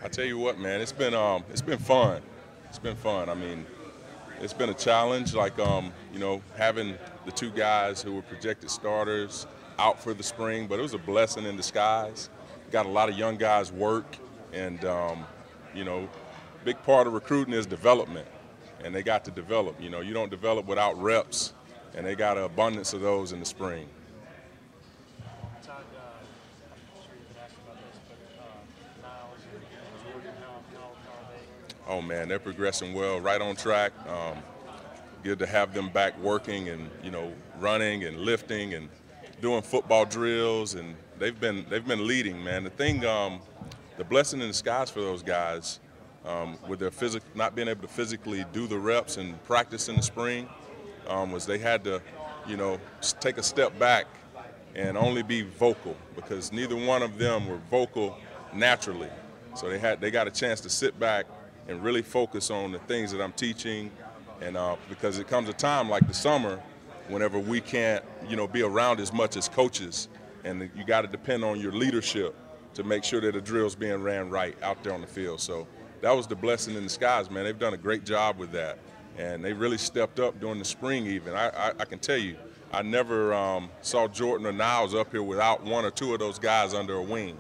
I tell you what, man, it's been fun. It's been fun. I mean, it's been a challenge, like having the two guys who were projected starters out for the spring, but it was a blessing in disguise. Got a lot of young guys work, and you know, big part of recruiting is development, and they got to develop. You don't develop without reps, and they got an abundance of those in the spring. Todd, I'm sure you've been asked about this, but Niles and Jordan, how are they? Oh man, they're progressing well, right on track. Good to have them back working and running and lifting and doing football drills, and they've been leading, man. The blessing in disguise for those guys, with their not being able to physically do the reps and practice in the spring, was they had to, take a step back and only be vocal, because neither one of them were vocal naturally. So they got a chance to sit back and really focus on the things that I'm teaching, and because it comes a time like the summer whenever we can't, be around as much as coaches, and you got to depend on your leadership to make sure that the drill's being ran right out there on the field. So that was the blessing in disguise, man. They've done a great job with that, and they really stepped up during the spring even. I can tell you, I never saw Jordan or Niles up here without one or two of those guys under a wing,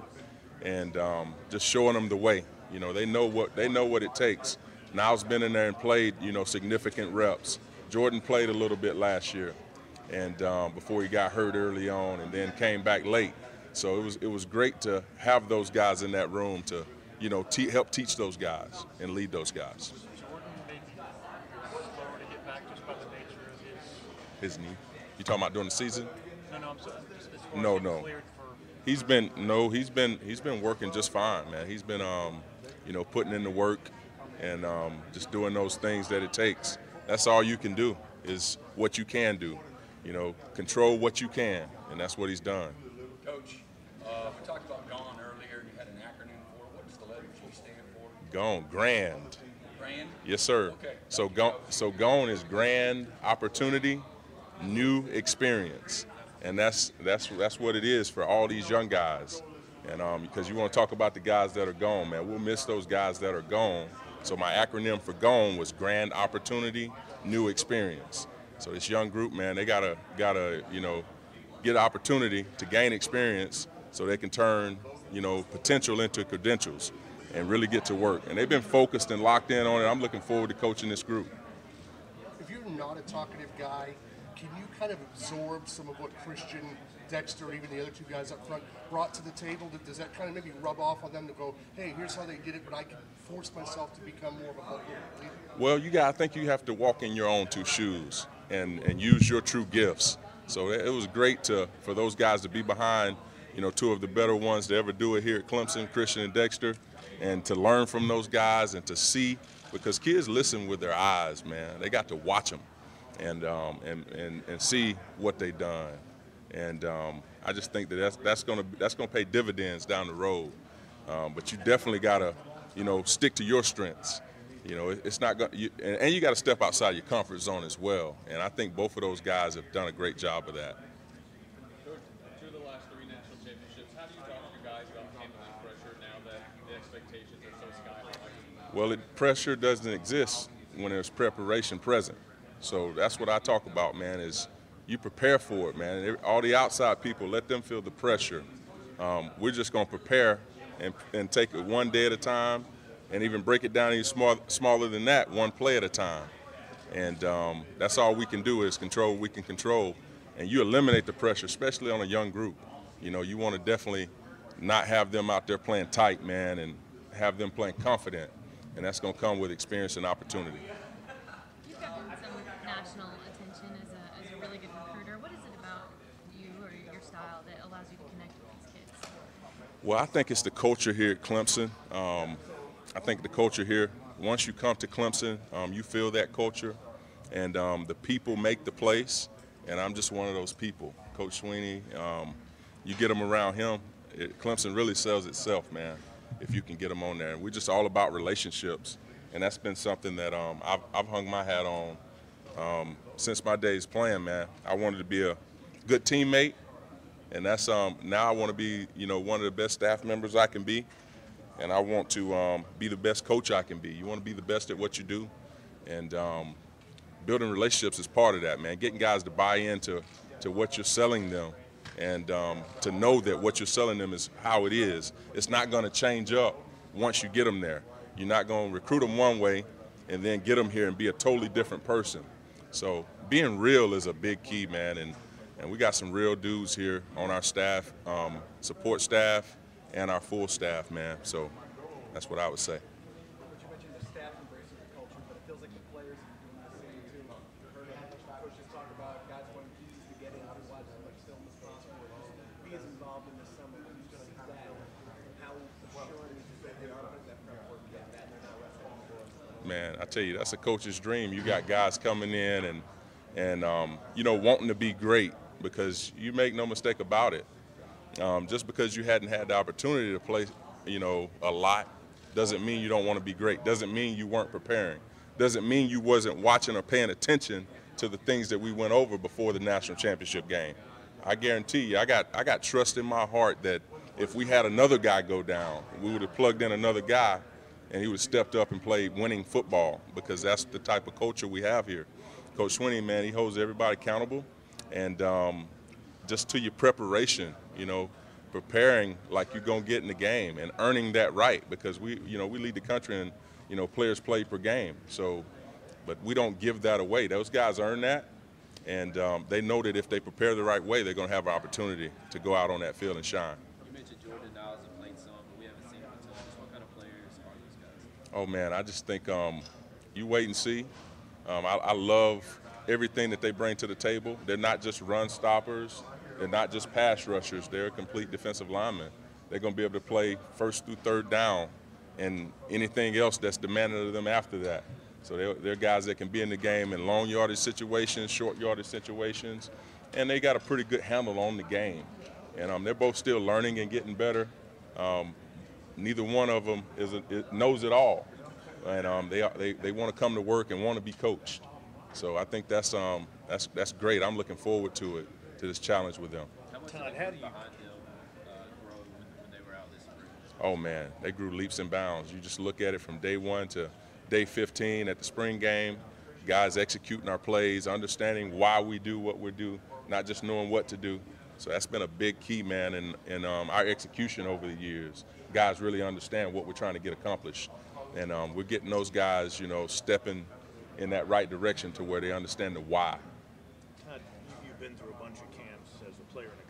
and just showing them the way. They know what it takes. Niles been in there and played, significant reps. Jordan played a little bit last year, and before he got hurt early on, and then came back late. So it was great to have those guys in that room to, help teach those guys and lead those guys. Jordan maybe slower to get back just by the nature of His knee. You talking about during the season? No, I'm sorry. Just as far No, as no. cleared for. He's been working just fine, man. He's been putting in the work and just doing those things that it takes. That's all you can do, is what you can do. Control what you can, and that's what he's done. Coach, we talked about GONE earlier. You had an acronym for it. What does the letter G stand for? Gone, grand. Grand? Yes, sir. Okay. So gone is grand opportunity, new experience, and that's what it is for all these young guys. And because you want to talk about the guys that are gone, man, we'll miss those guys that are gone. So my acronym for GONE was grand opportunity, new experience. So this young group, man, they gotta get opportunity to gain experience so they can turn potential into credentials and really get to work. And they've been focused and locked in on it. I'm looking forward to coaching this group. If you're not a talkative guy, can you kind of absorb some of what Christian, Dexter, or even the other two guys up front brought to the table? Does that kind of maybe rub off on them to go, hey, here's how they did it, but I can force myself to become more of a vocal leader? Well, I think you have to walk in your own two shoes and use your true gifts. So it was great for those guys to be behind, two of the better ones to ever do it here at Clemson, Christian and Dexter, and to learn from those guys and to see, because kids listen with their eyes, man. They got to watch them and see what they done. And I just think that's gonna pay dividends down the road. But you definitely gotta, stick to your strengths. It's not going, and you got to step outside your comfort zone as well. And I think both of those guys have done a great job of that. Coach, through the last 3 national championships, how do you talk to your guys about handling pressure now that the expectations are so sky high? Well, pressure doesn't exist when there's preparation present. So that's what I talk about, man, is you prepare for it, man. All the outside people, let them feel the pressure. We're just going to prepare and take it one day at a time, and even break it down even smaller than that, one play at a time. And that's all we can do is control what we can control. And you eliminate the pressure, especially on a young group. You want to definitely not have them out there playing tight, man, and have them playing confident. And that's going to come with experience and opportunity. You've gotten some national attention as a really good recruiter. What is it about you or your style that allows you to connect with these kids? Well, I think it's the culture here at Clemson. I think the culture here, once you come to Clemson, you feel that culture, and the people make the place, and I'm just one of those people. Coach Sweeney, you get them around him, Clemson really sells itself, man, if you can get them on there. And we're just all about relationships, and that's been something that I've hung my hat on since my days playing, man. I wanted to be a good teammate, and that's now I want to be, one of the best staff members I can be. and I want to be the best coach I can be. You want to be the best at what you do, and building relationships is part of that, man. Getting guys to buy into what you're selling them, and to know that what you're selling them is how it is. It's not going to change up once you get them there. You're not going to recruit them one way and then get them here and be a totally different person. So being real is a big key, man, and we got some real dudes here on our staff, support staff, and our full staff, man. So that's what I would say. You mentioned the staff embraces the culture, but it feels like the players are doing the same too. I've heard coaches talk about guys wanting pieces to get in, otherwise as much film as possible. Just be as involved in this summer. When you see that, how assuring is it that they are putting that prep work in, that they're not resting on the board? Man, I tell you, that's a coach's dream. You got guys coming in and you know, wanting to be great, because you make no mistake about it. Just because you hadn't had the opportunity to play, you know, a lot, doesn't mean you don't want to be great. Doesn't mean you weren't preparing. Doesn't mean you wasn't watching or paying attention to the things that we went over before the national championship game. I guarantee you, I got trust in my heart that if we had another guy go down, we would have plugged in another guy, and he would have stepped up and played winning football, because that's the type of culture we have here. Coach Swinney, man, he holds everybody accountable, and just to your preparation, you know, preparing like you're gonna get in the game and earning that right, because we lead the country in, you know, players played per game. So, but we don't give that away. Those guys earn that, and they know that if they prepare the right way, they're gonna have an opportunity to go out on that field and shine. You mentioned Jordan Niles and played some, but we haven't seen him until just what kind of players are these guys? Oh man, I just think you wait and see. I love everything that they bring to the table. They're not just run stoppers. They're not just pass rushers. They're a complete defensive lineman. They're going to be able to play first through third down and anything else that's demanded of them after that. So they're guys that can be in the game in long yardage situations, short yardage situations, and they got a pretty good handle on the game. And they're both still learning and getting better. Neither one of them knows it all, and they want to come to work and want to be coached. So I think that's great. I'm looking forward to it, to this challenge with them. How much behind them grow when they were out this spring? Oh man, they grew leaps and bounds. You just look at it from day 1 to day 15 at the spring game. Guys executing our plays, understanding why we do what we do, not just knowing what to do. So that's been a big key, man, in our execution over the years. Guys really understand what we're trying to get accomplished, and we're getting those guys, you know, stepping in that right direction to where they understand the why. Todd, you've been through a bunch of camps as a player and a